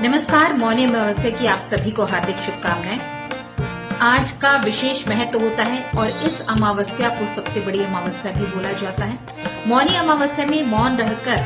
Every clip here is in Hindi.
नमस्कार। मौनी अमावस्या की आप सभी को हार्दिक शुभकामनाएं। आज का विशेष महत्व होता है और इस अमावस्या को सबसे बड़ी अमावस्या भी बोला जाता है। मौनी अमावस्या में मौन रहकर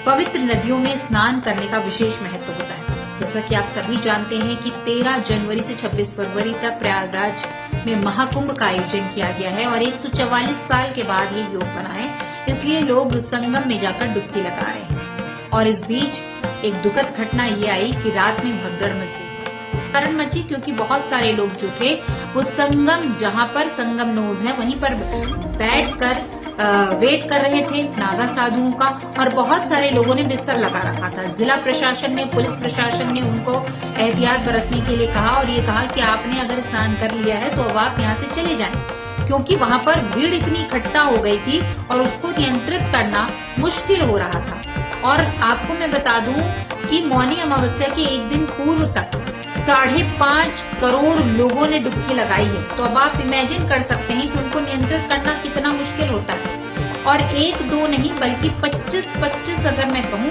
पवित्र नदियों में स्नान करने का विशेष महत्व होता है। जैसा कि आप सभी जानते हैं कि 13 जनवरी से 26 फरवरी तक प्रयागराज में महाकुंभ का आयोजन किया गया है और 144 साल के बाद ये योग बना है, इसलिए लोग संगम में जाकर डुबकी लगा रहे हैं। और इस बीच एक दुखद घटना ये आई कि रात में भगदड़ मची क्योंकि बहुत सारे लोग जो थे वो संगम, जहां पर संगम नोज है, वहीं पर बैठकर वेट कर रहे थे नागा साधुओं का, और बहुत सारे लोगों ने बिस्तर लगा रखा था। जिला प्रशासन ने, पुलिस प्रशासन ने उनको एहतियात बरतने के लिए कहा और ये कहा कि आपने अगर स्नान कर लिया है तो अब आप यहाँ से चले जाएं, क्योंकि वहां पर भीड़ इतनी इकट्ठा हो गई थी और उसको नियंत्रित करना मुश्किल हो रहा था। और आपको मैं बता दूं कि मौनी अमावस्या के एक दिन पूर्व तक 5.5 करोड़ लोगों ने डुबकी लगाई है। तो अब आप इमेजिन कर सकते हैं कि उनको नियंत्रित करना कितना मुश्किल होता है। और 1-2 नहीं बल्कि 25 अगर मैं कहूँ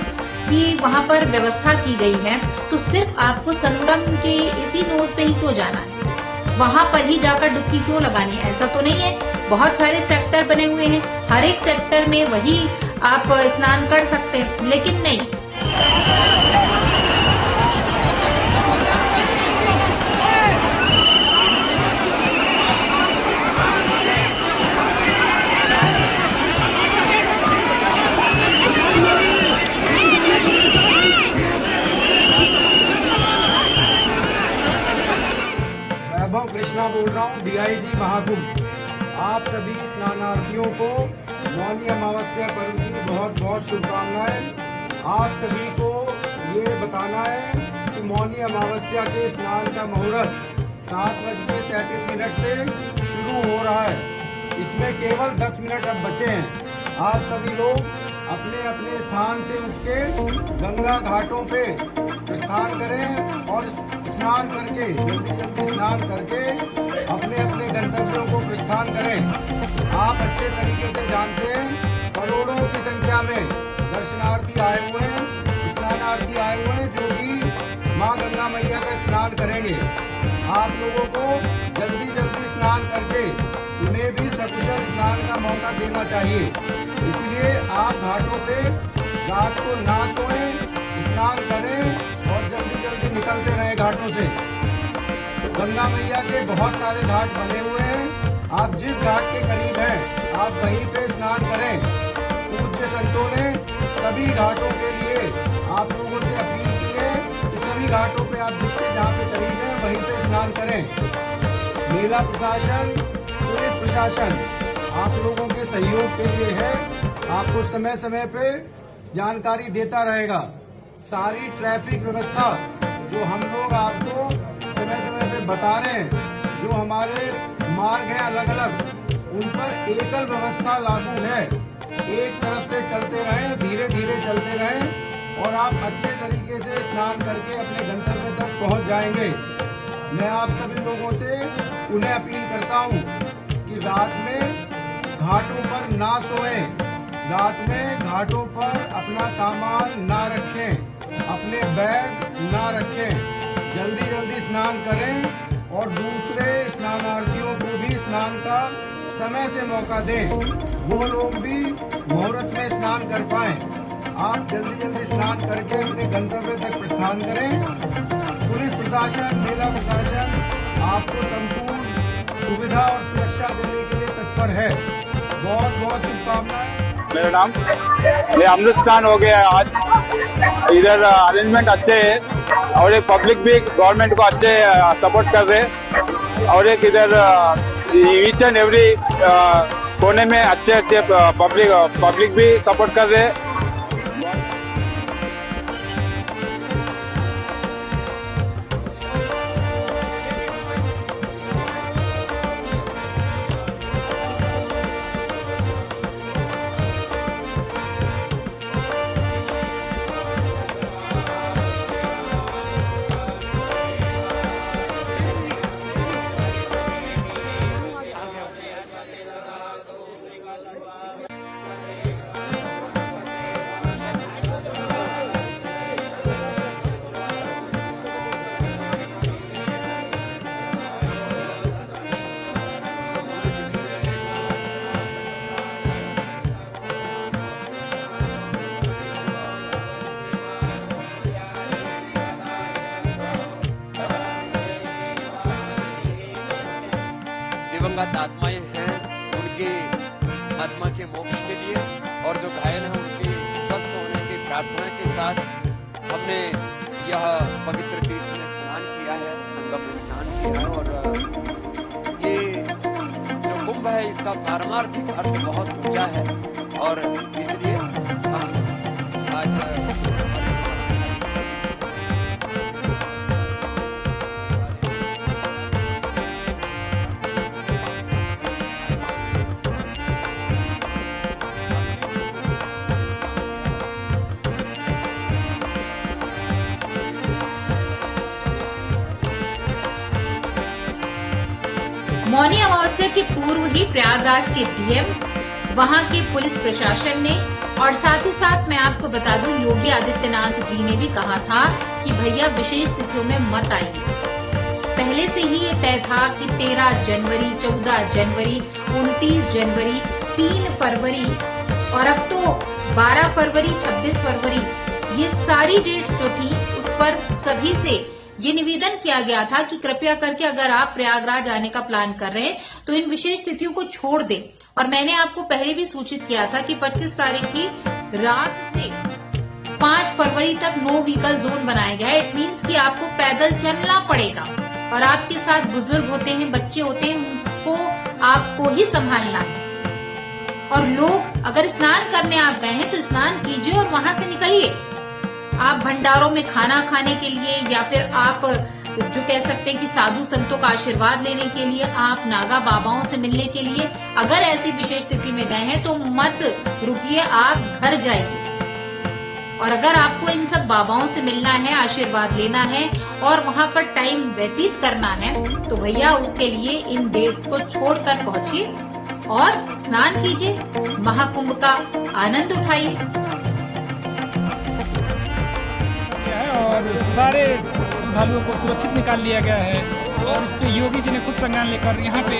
कि वहाँ पर व्यवस्था की गई है, तो सिर्फ आपको संगम के इसी नोज पे ही क्यों जाना है, वहाँ पर ही जाकर डुबकी क्यों लगानी है? ऐसा तो नहीं है। बहुत सारे सेक्टर बने हुए हैं, हर एक सेक्टर में वही आप स्नान कर सकते हैं, लेकिन नहीं। कृष्णा बोल रहा हूँ, डीआईजी महाकुंभ। आप सभी स्नानार्थियों को मौनी अमावस्या पर्व की बहुत बहुत शुभकामनाएं। आप सभी को ये बताना है कि मौनी अमावस्या के स्नान का मुहूर्त 7:37 से शुरू हो रहा है। इसमें केवल 10 मिनट अब बचे हैं। आप सभी लोग अपने अपने स्थान से उठ के गंगा घाटों पे स्नान करें और स्नान करके जल्दी स्नान करके अपने अपने गंतव्यों को प्रस्थान करें। आप अच्छे तरीके से जानते हैं करोड़ों की संख्या में दर्शनार्थी आए हुए हैं, स्नानार्थी आए हुए हैं, जो कि माँ गंगा मैया का स्नान करेंगे। आप लोगों को जल्दी स्नान करके उन्हें भी सकुशल स्नान का मौका देना चाहिए। इसलिए आप घाटों पे रात को ना सोएं, स्नान करें और जल्दी निकलते रहें घाटों से। गंगा मैया के बहुत सारे घाट बने हुए हैं। आप जिस घाट के करीब हैं आप वहीं पे स्नान करें। पूज्य संतों ने सभी घाटों के लिए आप लोगों से अपील की है कि सभी घाटों पे आप जिसके जहाँ पे करीब है वहीं पे स्नान करें। मेला प्रशासन, पुलिस प्रशासन आप लोगों के सहयोग के लिए है, आपको समय समय पे जानकारी देता रहेगा। सारी ट्रैफिक व्यवस्था जो हम लोग आपको समय पे बता रहे हैं, जो हमारे मार्ग हैं अलग अलग, उन पर एकल व्यवस्था लागू है। एक तरफ से चलते रहें, धीरे चलते रहें और आप अच्छे तरीके से स्नान करके अपने गंतव्य तक पहुंच जाएंगे। मैं आप सभी लोगों से उन्हें अपील करता हूं कि रात में घाटों पर ना सोएं, रात में घाटों पर अपना सामान ना रखें, अपने बैग ना रखें। जल्दी स्नान करें और दूसरे स्नानार्थियों को भी स्नान का समय से मौका दें, वो लोग भी मुहूर्त में स्नान कर पाएं। आप जल्दी स्नान करके अपने गंतव्य तक प्रस्थान करें। पुलिस प्रशासन, मेला प्रशासन आपको संपूर्ण सुविधा और सुरक्षा देने के लिए तत्पर है। बहुत बहुत शुभकामनाएं। मेरा नाम अमृतस्नान हो गया है आज। इधर अरेंजमेंट अच्छे है और एक पब्लिक भी गवर्नमेंट को अच्छे सपोर्ट कर रहे हैं और एक इधर ईच एंड एवरी कोने में अच्छे पब्लिक भी सपोर्ट कर रहे हैं। दिवंगत आत्माएं हैं उनकी आत्मा के मोक्ष के लिए और जो घायल हैं उनकी स्वस्थ होने की प्रार्थना के साथ हमने यह पवित्र तीर्थ में स्नान किया है, संगम में स्नान किया है। और ये जो कुंभ है इसका पारमार्थिक अर्थ बहुत ऊंचा है और इसलिए हम आज मौनी अमावस्या के पूर्व ही प्रयागराज के डीएम, वहां के पुलिस प्रशासन ने और साथ ही साथ मैं आपको बता दूं योगी आदित्यनाथ जी ने भी कहा था कि भैया विशेष तिथियों में मत आइए। पहले से ही ये तय था कि 13 जनवरी, 14 जनवरी, 29 जनवरी, 3 फरवरी और अब तो 12 फरवरी, 26 फरवरी, ये सारी डेट्स जो थी उस पर सभी से ये निवेदन किया गया था कि कृपया करके अगर आप प्रयागराज आने का प्लान कर रहे हैं तो इन विशेष तिथियों को छोड़ दें। और मैंने आपको पहले भी सूचित किया था कि 25 तारीख की रात से 5 फरवरी तक नो व्हीकल जोन बनाया गया है। इट मीन्स कि आपको पैदल चलना पड़ेगा और आपके साथ बुजुर्ग होते हैं, बच्चे होते हैं, उनको आपको ही संभालना है। और लोग अगर स्नान करने आप गए हैं तो स्नान कीजिए और वहां से निकलिए। आप भंडारों में खाना खाने के लिए या फिर आप जो कह सकते हैं कि साधु संतों का आशीर्वाद लेने के लिए, आप नागा बाबाओं से मिलने के लिए अगर ऐसी विशेष तिथि में गए हैं तो मत रुकिए, आप घर जाइए। और अगर आपको इन सब बाबाओं से मिलना है, आशीर्वाद लेना है और वहां पर टाइम व्यतीत करना है तो भैया उसके लिए इन डेट्स को छोड़कर पहुंचिए और स्नान कीजिए, महाकुंभ का आनंद उठाइए। और सारे श्रद्धालुओं को सुरक्षित निकाल लिया गया है और इस पे योगी जी ने खुद संज्ञान लेकर यहाँ पे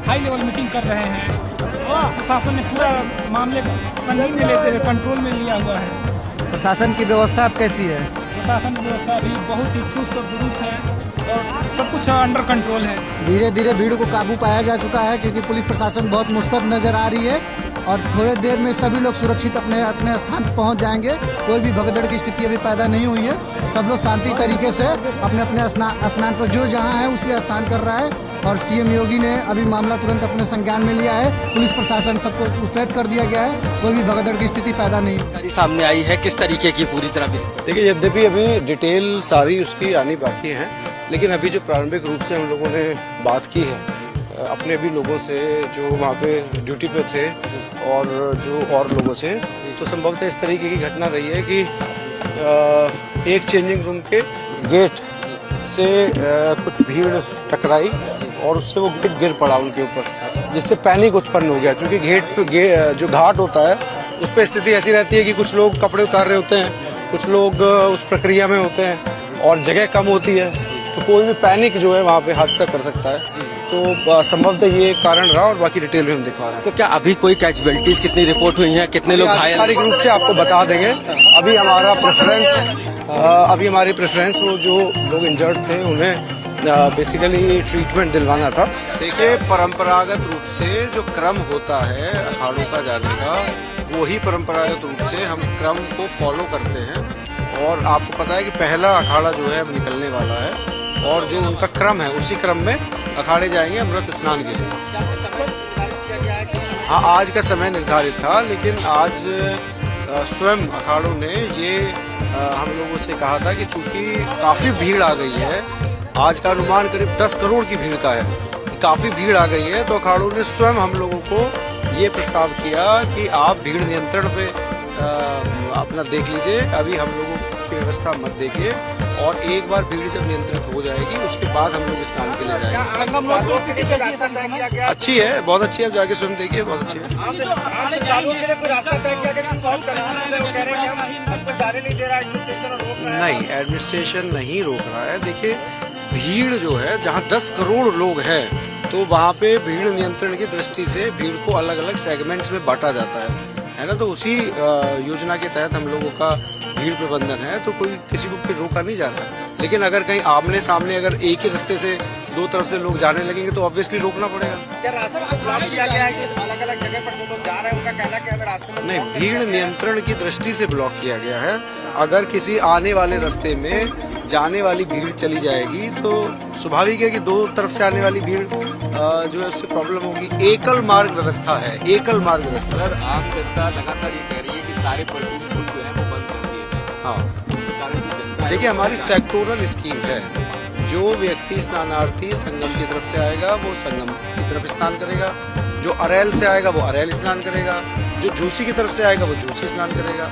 हाई लेवल मीटिंग कर रहे हैं। प्रशासन ने पूरा मामले को संज्ञान में लेते हुए कंट्रोल में लिया हुआ है। प्रशासन की व्यवस्था अब कैसी है? प्रशासन की व्यवस्था अभी बहुत ही चुस्त और दुरुस्त है और सब कुछ अंडर कंट्रोल है। धीरे धीरे भीड़ को काबू पाया जा चुका है क्योंकि पुलिस प्रशासन बहुत मुस्तैद नजर आ रही है और थोड़ी देर में सभी लोग सुरक्षित अपने अपने स्थान पर पहुंच जाएंगे। कोई भी भगदड़ की स्थिति अभी पैदा नहीं हुई है। सब लोग शांति तरीके से अपने अपने स्नान पर जो जहां है उसी स्थान कर रहा है और सीएम योगी ने अभी मामला तुरंत अपने संज्ञान में लिया है। पुलिस प्रशासन सबको मुस्तैद कर दिया गया है, कोई भी भगदड़ की स्थिति पैदा नहीं जानकारी सामने आई है किस तरीके की पूरी तरह? देखिए, यद्यपि अभी डिटेल सारी उसकी आनी बाकी है, लेकिन अभी जो प्रारंभिक रूप से हम लोगों ने बात की है अपने भी लोगों से जो वहाँ पे ड्यूटी पे थे और जो और लोगों से, तो संभवतः इस तरीके की घटना रही है कि एक चेंजिंग रूम के गेट से कुछ भीड़ टकराई और उससे वो गेट गिर पड़ा उनके ऊपर, जिससे पैनिक उत्पन्न हो गया। क्योंकि गेट पे जो घाट होता है उस पर स्थिति ऐसी रहती है कि कुछ लोग कपड़े उतार रहे होते हैं, कुछ लोग उस प्रक्रिया में होते हैं और जगह कम होती है, तो कोई भी पैनिक जो है वहाँ पे हादसा कर सकता है। तो संभवतः ये कारण रहा और बाकी डिटेल में हम दिखा रहे हैं। तो क्या अभी कोई कैजुअलिटीज कितनी रिपोर्ट हुई हैं, कितने लोग घायल? आधिकारिक रूप से आपको बता देंगे। अभी हमारी प्रेफरेंस वो जो लोग इंजर्ड थे उन्हें बेसिकली ट्रीटमेंट दिलवाना था। देखिए, परंपरागत रूप से जो क्रम होता है अखाड़ों का जाने का, वो ही परंपरागत रूप से हम क्रम को फॉलो करते हैं। और आपको पता है कि पहला अखाड़ा जो है अब निकलने वाला है और जो उनका क्रम है उसी क्रम में अखाड़े जाएंगे अमृत स्नान के लिए। हाँ, आज का समय निर्धारित था, लेकिन आज स्वयं अखाड़ों ने ये हम लोगों से कहा था कि चूंकि काफ़ी भीड़ आ गई है, आज का अनुमान करीब 10 करोड़ की भीड़ का है, काफ़ी भीड़ आ गई है, तो अखाड़ों ने स्वयं हम लोगों को ये प्रस्ताव किया कि आप भीड़ नियंत्रण पे अपना देख लीजिए, अभी हम लोगों की व्यवस्था मत देखिए और एक बार भीड़ जब नियंत्रित हो जाएगी उसके बाद हम लोग स्नान के लिए जाएंगे। अच्छी है, बहुत अच्छी है, आप जाके स्वयं देखिए, बहुत अच्छी है। नहीं, एडमिनिस्ट्रेशन नहीं रोक रहा है। देखिए, भीड़ जो है जहाँ 10 करोड़ लोग हैं तो वहाँ पे भीड़ नियंत्रण की दृष्टि से भीड़ को अलग अलग सेगमेंट्स में बांटा जाता है ना। तो उसी योजना के तहत हम लोगों का भीड़ प्रबंधन है, तो कोई किसी को फिर रोका नहीं जा रहा है। लेकिन अगर कहीं आमने सामने अगर एक ही रास्ते से दो तरफ से लोग जाने लगेंगे तो ऑब्वियसली रोकना पड़ेगा। क्या रास्ते को ब्लॉक किया गया है कि अलग अलग जगह पर जो लोग जा रहे हैं उनका कहना क्या है रास्ते में? नहीं, भीड़ नियंत्रण की दृष्टि से ब्लॉक किया गया है। अगर किसी आने वाले रास्ते में जाने वाली भीड़ चली जाएगी तो स्वाभाविक है कि दो तरफ से आने वाली भीड़ जो है उससे प्रॉब्लम होगी। एकल मार्ग व्यवस्था है, एकल मार्ग व्यवस्था। सर, आम जनता लगातार ये कह रही है कि सारे पॉलिटिकल बूथ जो है वो बंद कर दिए गए। हाँ, देखिए हमारी सेक्टोरल स्कीम है। जो व्यक्ति स्नानार्थी संगम की तरफ से आएगा वो संगम की तरफ स्नान करेगा, जो अरैल से आएगा वो अरैल स्नान करेगा, जो झूसी की तरफ से आएगा वो झूसी स्नान करेगा।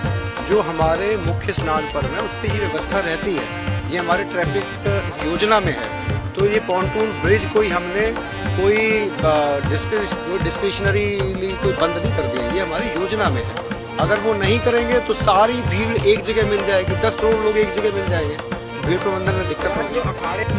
जो हमारे मुख्य स्नान पर्व है उस पर ये व्यवस्था रहती है, ये हमारे ट्रैफिक योजना में है। तो ये पॉन्टून ब्रिज कोई हमने कोई डिस्क्रिशनरीली कोई बंद नहीं कर दिया, ये हमारी योजना में है। अगर वो नहीं करेंगे तो सारी भीड़ एक जगह मिल जाएगी, 10 करोड़ लोग एक जगह मिल जाएंगे, भीड़ प्रबंधन में दिक्कत नहीं।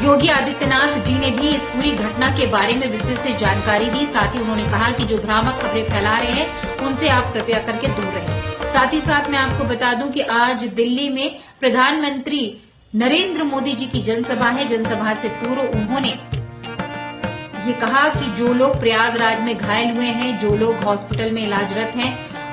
योगी आदित्यनाथ जी ने भी इस पूरी घटना के बारे में विस्तृत से जानकारी दी। साथ ही उन्होंने कहा कि जो भ्रामक खबरें फैला रहे हैं उनसे आप कृपया करके दूर रहें। साथ ही साथ मैं आपको बता दूं कि आज दिल्ली में प्रधानमंत्री नरेंद्र मोदी जी की जनसभा है। जनसभा से पूर्व उन्होंने ये कहा कि जो लोग प्रयागराज में घायल हुए हैं, जो लोग हॉस्पिटल में इलाजरत हैं,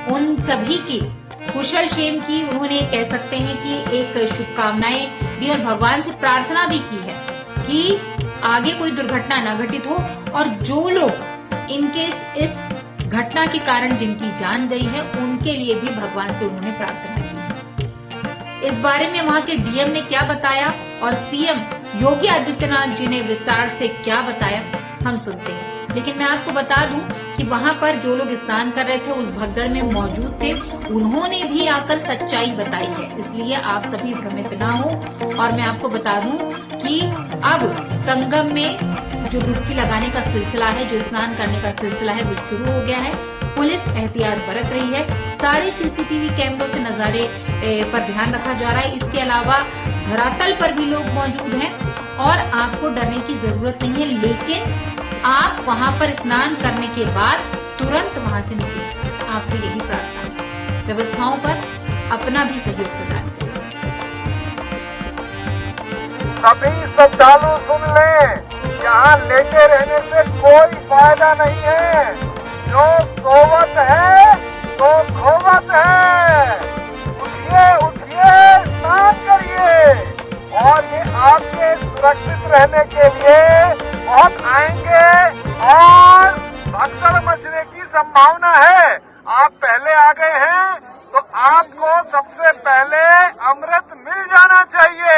उन सभी की कुशल क्षेम की उन्होंने कह सकते हैं कि एक शुभकामनाएं दी और भगवान से प्रार्थना भी की है कि आगे कोई दुर्घटना न घटित हो और जो लोग इनके इस घटना के कारण जिनकी जान गई है उनके लिए भी भगवान से उन्होंने प्रार्थना की है। इस बारे में वहां के डीएम ने क्या बताया और सीएम योगी आदित्यनाथ जी ने विस्तार से क्या बताया, हम सुनते हैं। लेकिन मैं आपको बता दूं कि वहां पर जो लोग स्नान कर रहे थे, उस भगदड़ में मौजूद थे, उन्होंने भी आकर सच्चाई बताई है। इसलिए आप सभी भ्रमित ना हो। और मैं आपको बता दूं कि अब संगम में जो डुबकी लगाने का सिलसिला है, जो स्नान करने का सिलसिला है, वो शुरू हो गया है। पुलिस एहतियात बरत रही है। सारे सीसीटीवी कैमरों से नजारे पर ध्यान रखा जा रहा है। इसके अलावा धरातल पर भी लोग मौजूद हैं और आपको डरने की जरूरत नहीं है। लेकिन आप वहां पर स्नान करने के बाद तुरंत वहां से निकलें। आपसे यही प्रार्थना है। व्यवस्थाओं पर अपना भी सहयोग प्रदान करें। सभी श्रद्धालु सुन लें, यहाँ लेटे रहने से कोई फायदा नहीं है। जो सोवत है तो धोवत है। उठिए उठिए, स्नान करिए और ये आपके सुरक्षित रहने के लिए बहुत आएंगे और भगदड़ मचने की संभावना है। आप पहले आ गए हैं तो आपको सबसे पहले अमृत मिल जाना चाहिए।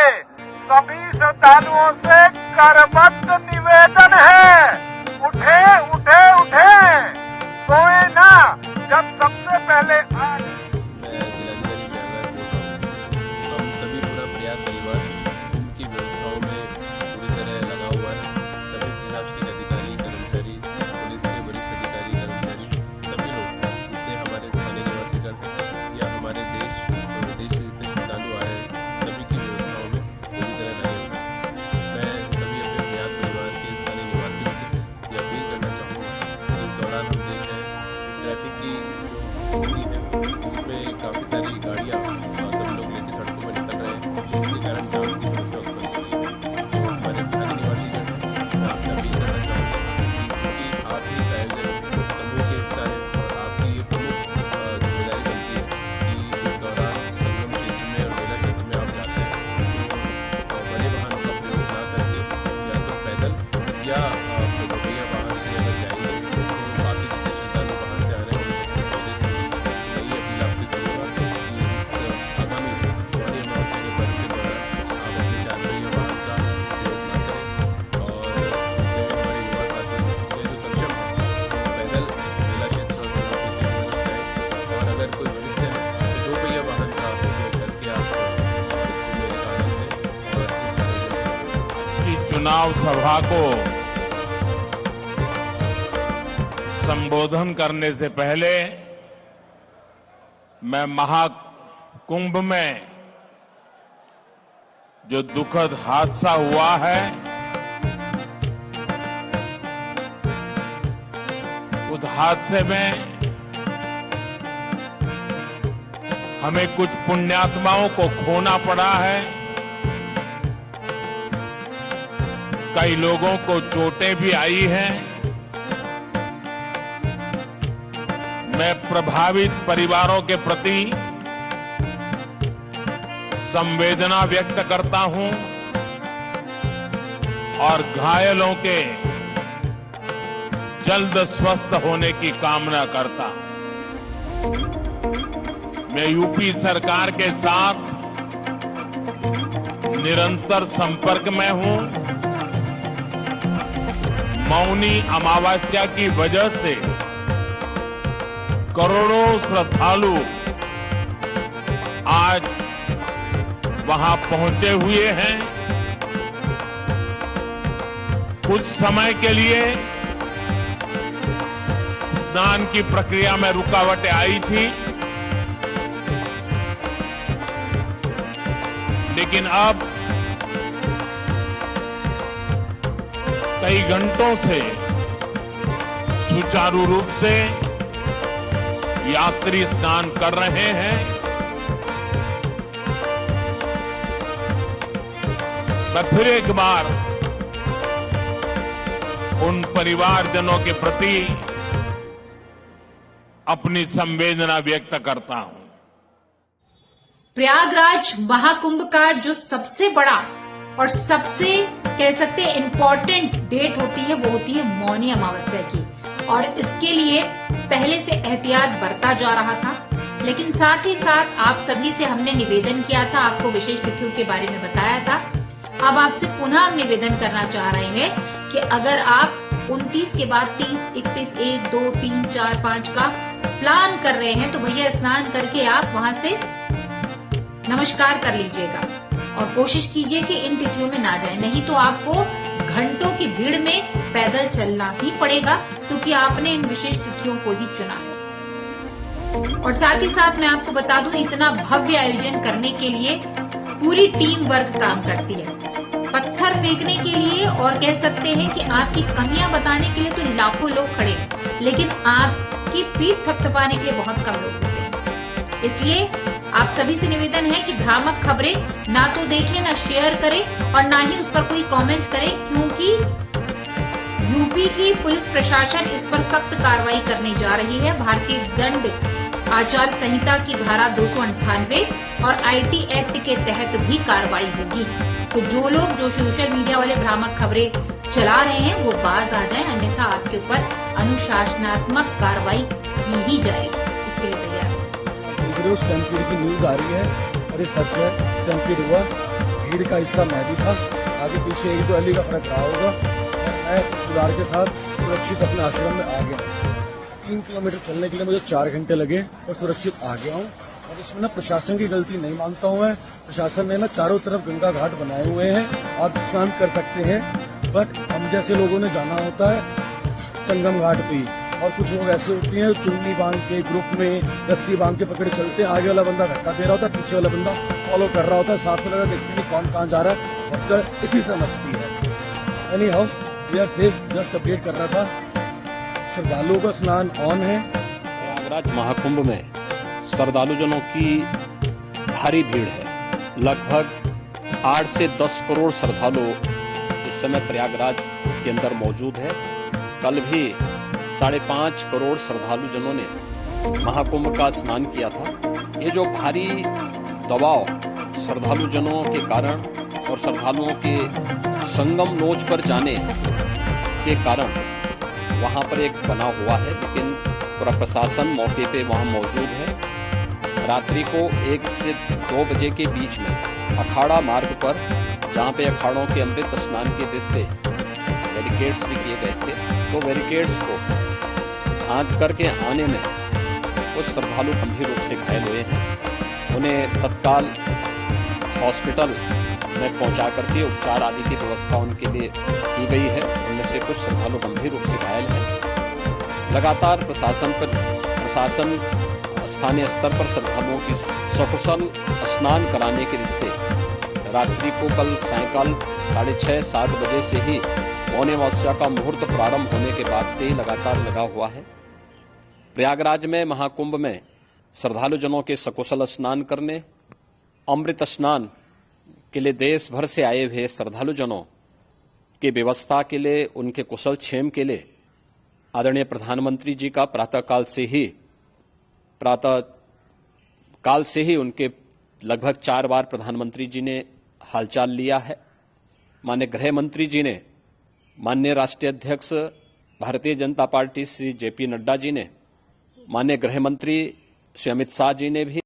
सभी श्रद्धालुओं से करबद्ध निवेदन है, उठे उठे उठे, सोए ना। जब सबसे पहले हम सभी पूरा प्रयाग परिवार उनकी व्यवस्थाओं में पूरी तरह लगा हुआ है। सभी प्रशासनिक अधिकारी, कर्मचारी, पुलिस के वरिष्ठ अधिकारी, कर्मचारी, सभी लोग जितने हमारे स्थानीय निवासी या हमारे देश और विदेश से जितने श्रद्धालु आए हैं, सभी की व्यवस्थाओं में पूरी तरह लगे हुए हैं। मैं सभी अपने प्रयाग परिवार के स्थानीय निवासियों से यह अपील करना चाहूँगा। इस दौरान हम देख रहे हैं ट्रैफिक की जो स्थिति है उसमें काफ़ी सारी गाड़ियाँ सब लोग लेकर सड़कों पर निकल रहे हैं, जिसके कारण जाम की समस्या उत्पन्न हो रही है। तो हमारे स्थानीय निवासी मैं आपसे अपील करना चाहूँगा कि आप ही इस आयोजन समूह के हिस्सा हैं और आपकी ये प्रमुख जिम्मेदारी बनती है कि इस दौरान संगम क्षेत्र में और मेला क्षेत्र में आप जाते हैं तो बड़े वाहनों का प्रयोग ना करके या तो पैदल या दोपहिया वाहन से अगर जाएंगे तो बाकी जितने श्रद्धालु बाहर से आ रहे हैं मैं ये अपील आपसे करूँगा कि इस आगामी हमारे अमावस्या के पर्व के दौरान आप अपने चार पहिया वाहन का प्रयोग ना करें और जो हमारे युवा साथी हैं जो सक्षम हैं पैदल मेला क्षेत्र और संगम क्षेत्र में जाएँ और अगर कोई भविष्य है तो दो पहिया वाहन का उपयोग करके आप इसको मेरे का आनंद लें और इस आयोजन की चुनाव सभा को संबोधन करने से पहले मैं महाकुंभ में जो दुखद हादसा हुआ है उस हादसे में हमें कुछ पुण्यात्माओं को खोना पड़ा है। कई लोगों को चोटें भी आई हैं। मैं प्रभावित परिवारों के प्रति संवेदना व्यक्त करता हूं और घायलों के जल्द स्वस्थ होने की कामना करता हूं। मैं यूपी सरकार के साथ निरंतर संपर्क में हूं। मौनी अमावस्या की वजह से करोड़ों श्रद्धालु आज वहां पहुंचे हुए हैं। कुछ समय के लिए स्नान की प्रक्रिया में रुकावटें आई थी, लेकिन अब कई घंटों से सुचारू रूप से यात्री स्नान कर रहे हैं। मैं फिर एक बार उन परिवारजनों के प्रति अपनी संवेदना व्यक्त करता हूं। प्रयागराज महाकुंभ का जो सबसे बड़ा और सबसे कह सकते हैं इम्पोर्टेंट डेट होती है वो होती है मौनी अमावस्या की, और इसके लिए पहले से एहतियात बरता जा रहा था। लेकिन साथ ही साथ आप सभी से हमने निवेदन किया था, आपको विशेष तिथियों के बारे में बताया था। अब आपसे पुनः हम निवेदन करना चाह रहे हैं कि अगर आप 29 के बाद 30, 31, 1, 2, 3, 4, 5 का प्लान कर रहे हैं तो भैया स्नान करके आप वहां से नमस्कार कर लीजिएगा और कोशिश कीजिए कि इन तिथियों में ना जाए, नहीं तो आपको घंटों की भीड़ में पैदल चलना ही पड़ेगा, क्योंकि आपने इन विशेष तिथियों को ही चुना है। और साथ ही साथ मैं आपको बता दूं, इतना भव्य आयोजन करने के लिए पूरी टीम वर्क काम करती है। पत्थर फेंकने के लिए और कह सकते हैं कि आपकी कमियां बताने के लिए तो लाखों लोग खड़े हैं, लेकिन आपकी पीठ थपथपाने के लिए बहुत कम लोग होते हैं। इसलिए आप सभी से निवेदन है कि भ्रामक खबरें ना तो देखें, ना शेयर करें और ना ही उस पर कोई कमेंट करें, क्योंकि यूपी की पुलिस प्रशासन इस पर सख्त कार्रवाई करने जा रही है। भारतीय दंड आचार संहिता की धारा 298 और आईटी एक्ट के तहत भी कार्रवाई होगी। तो जो लोग जो सोशल मीडिया वाले भ्रामक खबरें चला रहे हैं वो बाज आ जाएं, अन्यथा आपके ऊपर अनुशासनात्मक कार्रवाई की ही जाएगी। उसके लिए तैयार है। स्टैम्पीड की न्यूज आ रही है और ये सच है, स्टैम्पीड हुआ, भीड़ का हिस्सा मैं भी था, आगे पीछे 1-2 अली का फर्क रहा होगा और मैं परिवार के साथ सुरक्षित अपने आश्रम में आ गया। 3 किलोमीटर चलने के लिए मुझे 4 घंटे लगे और सुरक्षित आ गया हूँ। और इसमें ना प्रशासन की गलती नहीं मानता हूँ मैं। प्रशासन ने ना चारों तरफ गंगा घाट बनाए हुए हैं, आप स्नान कर सकते हैं, बट हम जैसे लोगों ने जाना होता है संगम घाट पे ही। और कुछ लोग ऐसे होते हैं चुन्नी बांध के ग्रुप में रस्सी बांध के पकड़े चलते हैं, आगे वाला बंदा धक्का दे रहा होता है, पीछे वाला बंदा फॉलो कर रहा होता है, साथ में लगा देखते नहीं कौन कहाँ जा रहा है, भगदड़ इसी से मचती है। Anyhow we are safe, just update कर रहा था। श्रद्धालुओं का स्नान ऑन है। प्रयागराज महाकुंभ में श्रद्धालुजनों की भारी भीड़ है। लगभग 8 से 10 करोड़ श्रद्धालु इस समय प्रयागराज के अंदर मौजूद है। कल भी 5.5 करोड़ श्रद्धालुजनों ने महाकुंभ का स्नान किया था। ये जो भारी दबाव श्रद्धालुजनों के कारण और श्रद्धालुओं के संगम नोच पर जाने के कारण वहां पर एक बना हुआ है, लेकिन पूरा प्रशासन मौके पे वहां मौजूद है। रात्रि को 1 से 2 बजे के बीच में अखाड़ा मार्ग पर, जहां पे अखाड़ों के अमृत स्नान के दृश्य बैरिकेड्स भी किए गए थे, तो बैरिकेड्स को भांग करके आने में कुछ श्रद्धालु गंभीर रूप से घायल हुए हैं। उन्हें तत्काल हॉस्पिटल में पहुंचा करके उपचार आदि की व्यवस्था उनके लिए की गई है। उनमें से कुछ श्रद्धालु गंभीर रूप से घायल हैं। लगातार प्रशासन स्थानीय स्तर पर श्रद्धालुओं की सकुशल स्नान कराने के लिए रात्रि को कल सायंकाल 6:30-7 बजे से ही मौनी अमावस्या का मुहूर्त प्रारंभ होने के बाद से ही लगातार लगा हुआ है। प्रयागराज में महाकुंभ में श्रद्धालुजनों के सकुशल स्नान करने, अमृत स्नान के लिए देश भर से आए हुए श्रद्धालुजनों की व्यवस्था के लिए, उनके कुशल क्षेम के लिए आदरणीय प्रधानमंत्री जी का प्रातःकाल से ही उनके लगभग 4 बार प्रधानमंत्री जी ने हालचाल लिया है। माननीय गृह मंत्री जी ने, माननीय राष्ट्रीय अध्यक्ष भारतीय जनता पार्टी श्री जेपी नड्डा जी ने, माननीय गृह मंत्री श्री अमित शाह जी ने भी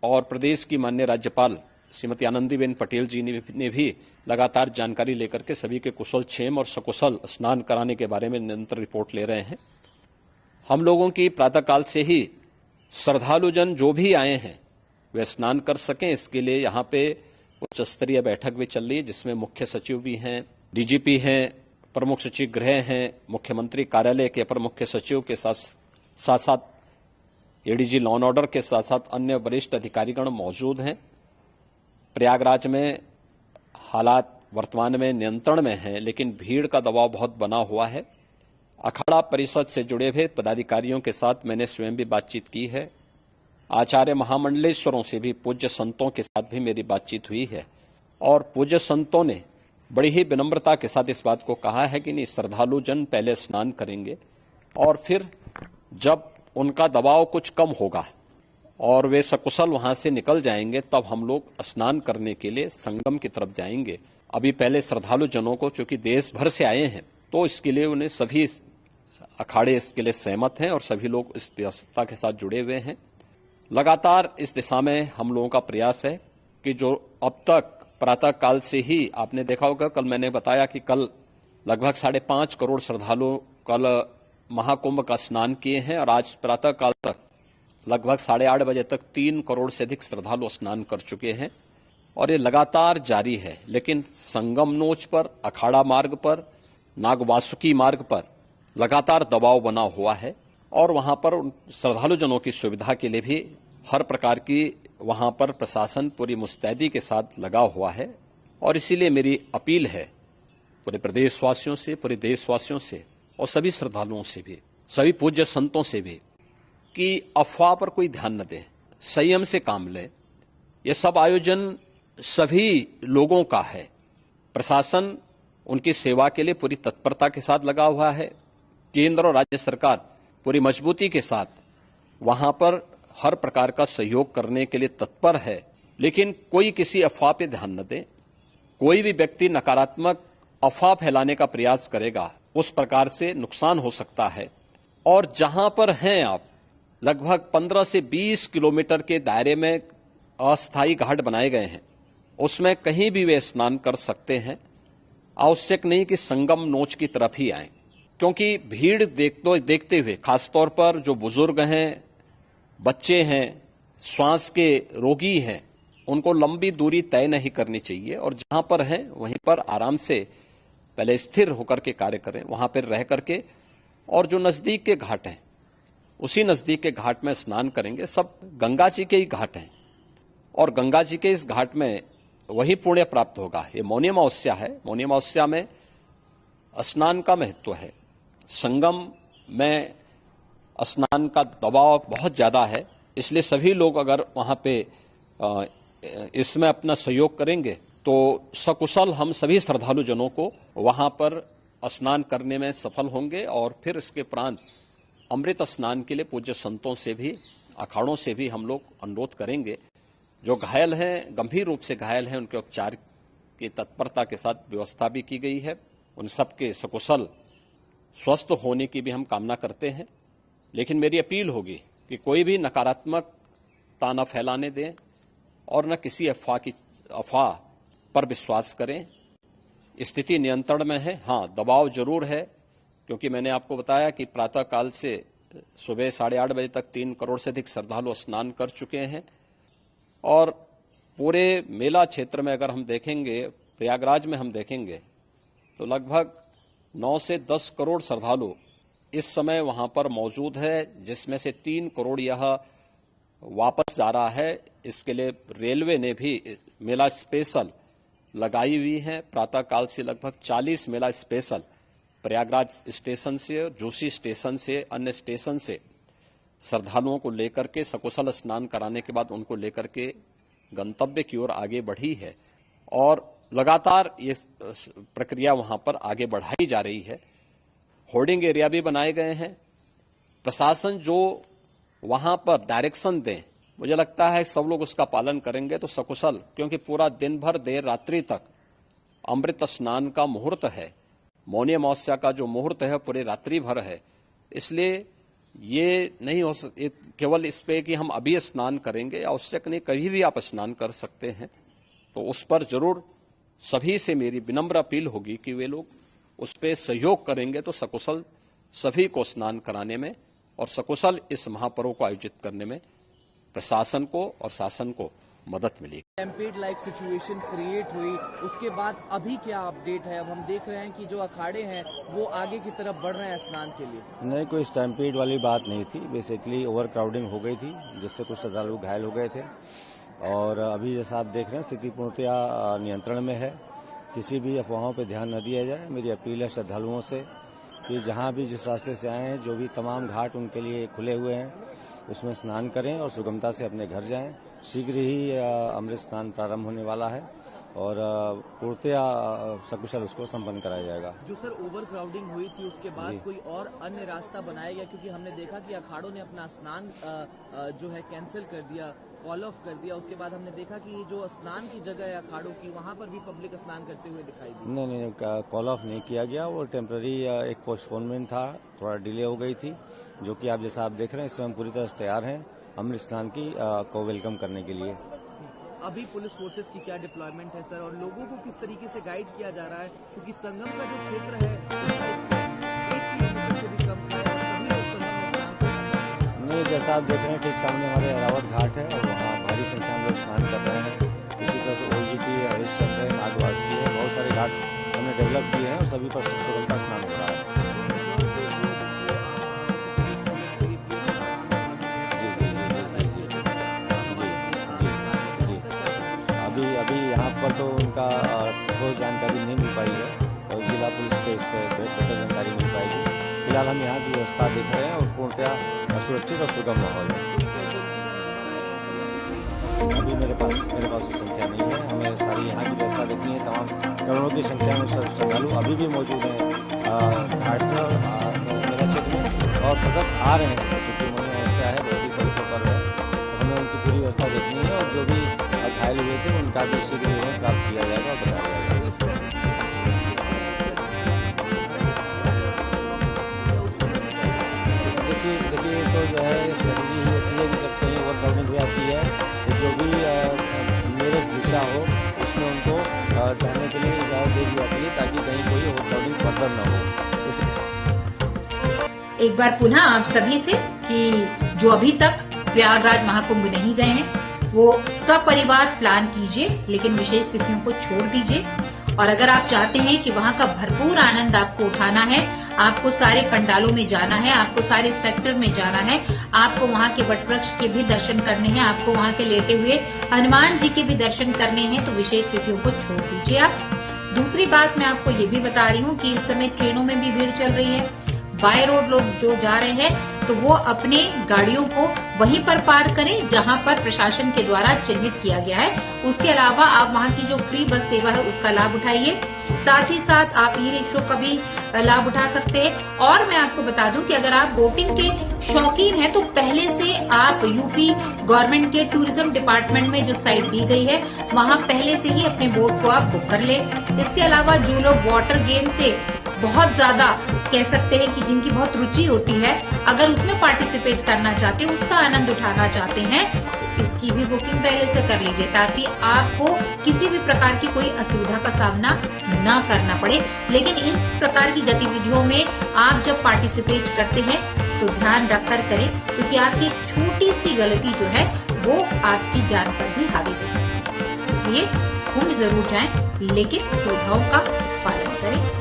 और प्रदेश की माननीय राज्यपाल श्रीमती आनंदीबेन पटेल जी ने भी लगातार जानकारी लेकर के सभी के कुशल क्षेम और सकुशल स्नान कराने के बारे में निरंतर रिपोर्ट ले रहे हैं। हम लोगों की प्रातःकाल से ही श्रद्धालुजन जो भी आए हैं वे स्नान कर सकें, इसके लिए यहाँ पे उच्च स्तरीय बैठक भी चल रही है, जिसमें मुख्य सचिव भी हैं, डीजीपी हैं, प्रमुख सचिव गृह हैं, मुख्यमंत्री कार्यालय के अपर मुख्य सचिव के साथ साथ एडीजी लॉ एंड ऑर्डर के साथ साथ अन्य वरिष्ठ अधिकारीगण मौजूद हैं। प्रयागराज में हालात वर्तमान में नियंत्रण में हैं, लेकिन भीड़ का दबाव बहुत बना हुआ है। अखाड़ा परिषद से जुड़े हुए पदाधिकारियों के साथ मैंने स्वयं भी बातचीत की है। आचार्य महामंडलेश्वरों से भी, पूज्य संतों के साथ भी मेरी बातचीत हुई है और पूज्य संतों ने बड़ी ही विनम्रता के साथ इस बात को कहा है कि नहीं, श्रद्धालु जन पहले स्नान करेंगे और फिर जब उनका दबाव कुछ कम होगा और वे सकुशल वहां से निकल जाएंगे, तब हम लोग स्नान करने के लिए संगम की तरफ जाएंगे। अभी पहले श्रद्धालु जनों को, चूंकि देश भर से आए हैं, तो इसके लिए उन्हें सभी अखाड़े इसके लिए सहमत हैं और सभी लोग इस व्यवस्था के साथ जुड़े हुए हैं। लगातार इस दिशा में हम लोगों का प्रयास है कि जो अब तक प्रातः काल से ही आपने देखा होगा, कल मैंने बताया कि कल लगभग 5.5 करोड़ श्रद्धालु कल महाकुंभ का स्नान किए हैं और आज प्रातः काल तक लगभग 8:30 बजे तक 3 करोड़ से अधिक श्रद्धालु स्नान कर चुके हैं और ये लगातार जारी है। लेकिन संगम नोच पर, अखाड़ा मार्ग पर, नागवासुकी मार्ग पर लगातार दबाव बना हुआ है और वहां पर श्रद्धालु जनों की सुविधा के लिए भी हर प्रकार की वहां पर प्रशासन पूरी मुस्तैदी के साथ लगा हुआ है। और इसीलिए मेरी अपील है पूरे प्रदेशवासियों से, पूरे देशवासियों से और सभी श्रद्धालुओं से भी, सभी पूज्य संतों से भी, कि अफवाह पर कोई ध्यान न दें, संयम से काम लें। यह सब आयोजन सभी लोगों का है। प्रशासन उनकी सेवा के लिए पूरी तत्परता के साथ लगा हुआ है। केंद्र और राज्य सरकार पूरी मजबूती के साथ वहां पर हर प्रकार का सहयोग करने के लिए तत्पर है। लेकिन कोई किसी अफवाह पे ध्यान न दे। कोई भी व्यक्ति नकारात्मक अफवाह फैलाने का प्रयास करेगा, उस प्रकार से नुकसान हो सकता है। और जहां पर हैं आप, लगभग 15 से 20 किलोमीटर के दायरे में अस्थायी घाट बनाए गए हैं, उसमें कहीं भी वे स्नान कर सकते हैं। आवश्यक नहीं कि संगम नोच की तरफ ही आएं, क्योंकि भीड़ देखते हुए, खासतौर पर जो बुजुर्ग हैं, बच्चे हैं, श्वास के रोगी हैं, उनको लंबी दूरी तय नहीं करनी चाहिए और जहां पर हैं वहीं पर आराम से पहले स्थिर होकर के कार्य करें, वहां पर रह करके। और जो नजदीक के घाट हैं, उसी नजदीक के घाट में स्नान करेंगे। सब गंगा जी के ही घाट हैं और गंगा जी के इस घाट में वही पुण्य प्राप्त होगा। ये मौनी अमावस्या है। मौनी अमावस्या में स्नान का महत्व है। संगम में स्नान का दबाव बहुत ज्यादा है, इसलिए सभी लोग अगर वहां पे इसमें अपना सहयोग करेंगे तो सकुशल हम सभी श्रद्धालु जनों को वहां पर स्नान करने में सफल होंगे। और फिर इसके उपरांत अमृत स्नान के लिए पूज्य संतों से भी, अखाड़ों से भी हम लोग अनुरोध करेंगे। जो घायल हैं, गंभीर रूप से घायल हैं, उनके उपचार की तत्परता के साथ व्यवस्था भी की गई है। उन सबके सकुशल स्वस्थ होने की भी हम कामना करते हैं। लेकिन मेरी अपील होगी कि कोई भी नकारात्मकता न फैलाने दें और न किसी अफवाह पर विश्वास करें। स्थिति नियंत्रण में है। हाँ, दबाव जरूर है, क्योंकि मैंने आपको बताया कि प्रातः काल से सुबह 8:30 बजे तक 3 करोड़ से अधिक श्रद्धालु स्नान कर चुके हैं। और पूरे मेला क्षेत्र में अगर हम देखेंगे, प्रयागराज में हम देखेंगे, तो लगभग 9 से 10 करोड़ श्रद्धालु इस समय वहां पर मौजूद है, जिसमें से 3 करोड़ यह वापस जा रहा है। इसके लिए रेलवे ने भी मेला स्पेशल लगाई हुई है। प्रातः काल से लगभग 40 मेला स्पेशल प्रयागराज स्टेशन से, जोशी स्टेशन से, अन्य स्टेशन से श्रद्धालुओं को लेकर के सकुशल स्नान कराने के बाद उनको लेकर के गंतव्य की ओर आगे बढ़ी है। और लगातार ये प्रक्रिया वहां पर आगे बढ़ाई जा रही है। होर्डिंग एरिया भी बनाए गए हैं। प्रशासन जो वहां पर डायरेक्शन दें, मुझे लगता है सब लोग उसका पालन करेंगे तो सकुशल, क्योंकि पूरा दिन भर देर रात्रि तक अमृत स्नान का मुहूर्त है। मौनी अमावस्या का जो मुहूर्त है पूरे रात्रि भर है, इसलिए ये नहीं हो केवल इस पे कि हम अभी स्नान करेंगे, आवश्यक नहीं, कभी भी आप स्नान कर सकते हैं। तो उस पर जरूर सभी से मेरी विनम्र अपील होगी कि वे लोग उस पर सहयोग करेंगे तो सकुशल सभी को स्नान कराने में और सकुशल इस महापर्व को आयोजित करने में प्रशासन को और शासन को मदद मिलेगी। स्टैम्पेड लाइक सिचुएशन क्रिएट हुई, उसके बाद अभी क्या अपडेट है? अब हम देख रहे हैं कि जो अखाड़े हैं वो आगे की तरफ बढ़ रहे हैं स्नान के लिए। नहीं, कोई स्टैम्पेड वाली बात नहीं थी। बेसिकली ओवर क्राउडिंग हो गई थी, जिससे कुछ श्रद्धालु घायल हो गए थे। और अभी जैसा आप देख रहे हैं स्थिति पूर्णतया नियंत्रण में है। किसी भी अफवाहों पर ध्यान न दिया जाए। मेरी अपील है श्रद्धालुओं से कि जहां भी जिस रास्ते से आए हैं, जो भी तमाम घाट उनके लिए खुले हुए हैं, उसमें स्नान करें और सुगमता से अपने घर जाएं। शीघ्र ही अमृत स्नान प्रारंभ होने वाला है और पूर्णतया सकुशल उसको संपन्न कराया जाएगा। जो सर ओवर क्राउडिंग हुई थी उसके बाद कोई और अन्य रास्ता बनाया गया? क्योंकि हमने देखा कि अखाड़ों ने अपना स्नान जो है कैंसिल कर दिया, कॉल ऑफ कर दिया। उसके बाद हमने देखा कि जो स्नान की जगह है अखाड़ों की, वहां पर भी पब्लिक स्नान करते हुए दिखाई दी। नहीं, कॉल ऑफ नहीं किया गया। वो टेम्पररी एक पोस्टपोनमेंट था, थोड़ा डिले हो गई थी, जो कि आप जैसा आप देख रहे हैं इसमें हम पूरी तरह से तैयार हैं अमृत स्नान की को वेलकम करने के लिए। अभी पुलिस फोर्सेस की क्या डिप्लॉयमेंट है सर, और लोगों को किस तरीके से गाइड किया जा रहा है? क्योंकि संगम का जो क्षेत्र है 1 किलोमीटर से भी कम है और सभी लोग संगम में स्नान कर रहे हैं। नहीं, जैसा आप देख रहे हैं ठीक सामने हमारे अरावत घाट है और वहाँ भारी संख्या में लोग स्नान कर रहे हैं। इसी तरह से ओजीपी, हरिश्चंद्र, नागवासुकी, बहुत सारे घाट हमने डेवलप किए हैं और सभी पर सुगमता स्नान हो रहा है। अभी यहाँ पर तो उनका ठोस जानकारी नहीं मिल पाई है और जिला पुलिस से इससे बेहतर जानकारी मिल पाएगी। फिलहाल हम यहाँ की व्यवस्था देख रहे हैं और पूर्णतया सुरक्षित और सुगम माहौल है। अभी मेरे पास संख्या नहीं है। हमें सारी यहाँ की व्यवस्था देखनी है। तमाम करोड़ों की संख्या में श्रद्धालु अभी भी मौजूद हैं घाट पर मेरा क्षेत्र में और सतत आ रहे हैं, क्योंकि मौनी अमावस्या है, बहुत ही पवित्र पर्व है। तो हमें उनकी पूरी व्यवस्था देखनी है और जो भी घायल हुए थे उनका भी शीघ्र प्राप्त किया जाएगा और बताया जाएगा। देखिए तो जो है स्ट्रेटजी ही होती है कि जब कहीं ओवर क्राउडिंग हो जाती है तो जो भी नियरेस्ट दिशा हो उसमें उनको जाने के लिए इजाज़त दे दी जाती है, ताकि कहीं कोई ओवर क्राउडिंग फर्दर न हो। एक बार पुनः आप सभी से कि जो अभी तक प्रयागराज महाकुंभ नहीं गए हैं वो सपरिवार प्लान कीजिए, लेकिन विशेष तिथियों को छोड़ दीजिए। और अगर आप चाहते हैं कि वहां का भरपूर आनंद आपको उठाना है, आपको सारे पंडालों में जाना है, आपको सारे सेक्टर में जाना है, आपको वहां के वटवृक्ष के भी दर्शन करने हैं, आपको वहां के लेटे हुए हनुमान जी के भी दर्शन करने हैं, तो विशेष तिथियों को छोड़ दीजिए आप। दूसरी बात मैं आपको ये भी बता रही हूँ कि इस समय ट्रेनों में भी भीड़ चल रही है। बाय रोड लोग जो जा रहे हैं तो वो अपने गाड़ियों को वहीं पर पार्क करें जहां पर प्रशासन के द्वारा चिन्हित किया गया है। उसके अलावा आप वहां की जो फ्री बस सेवा है उसका लाभ उठाइए। साथ ही साथ आप ई रिक्शा का भी लाभ उठा सकते हैं। और मैं आपको बता दूं कि अगर आप बोटिंग के शौकीन हैं तो पहले से आप यूपी गवर्नमेंट के टूरिज्म डिपार्टमेंट में जो साइट दी गई है वहां पहले से ही अपने बोट को आप बुक कर लें। इसके अलावा जो लोग वाटर गेम से बहुत ज्यादा कह सकते हैं कि जिनकी बहुत रुचि होती है, अगर उसमें पार्टिसिपेट करना चाहते हैं, उसका आनंद उठाना चाहते हैं, तो इसकी भी बुकिंग पहले से कर लीजिए, ताकि आपको किसी भी प्रकार की कोई असुविधा का सामना न करना पड़े। लेकिन इस प्रकार की गतिविधियों में आप जब पार्टिसिपेट करते हैं तो ध्यान रखकर करें, क्योंकि आपकी एक छोटी सी गलती जो है वो आपकी जान पर भी हावी हो सकती है। इसलिए घूम जरूर जाएं, लेकिन सुविधाओं का पालन करें।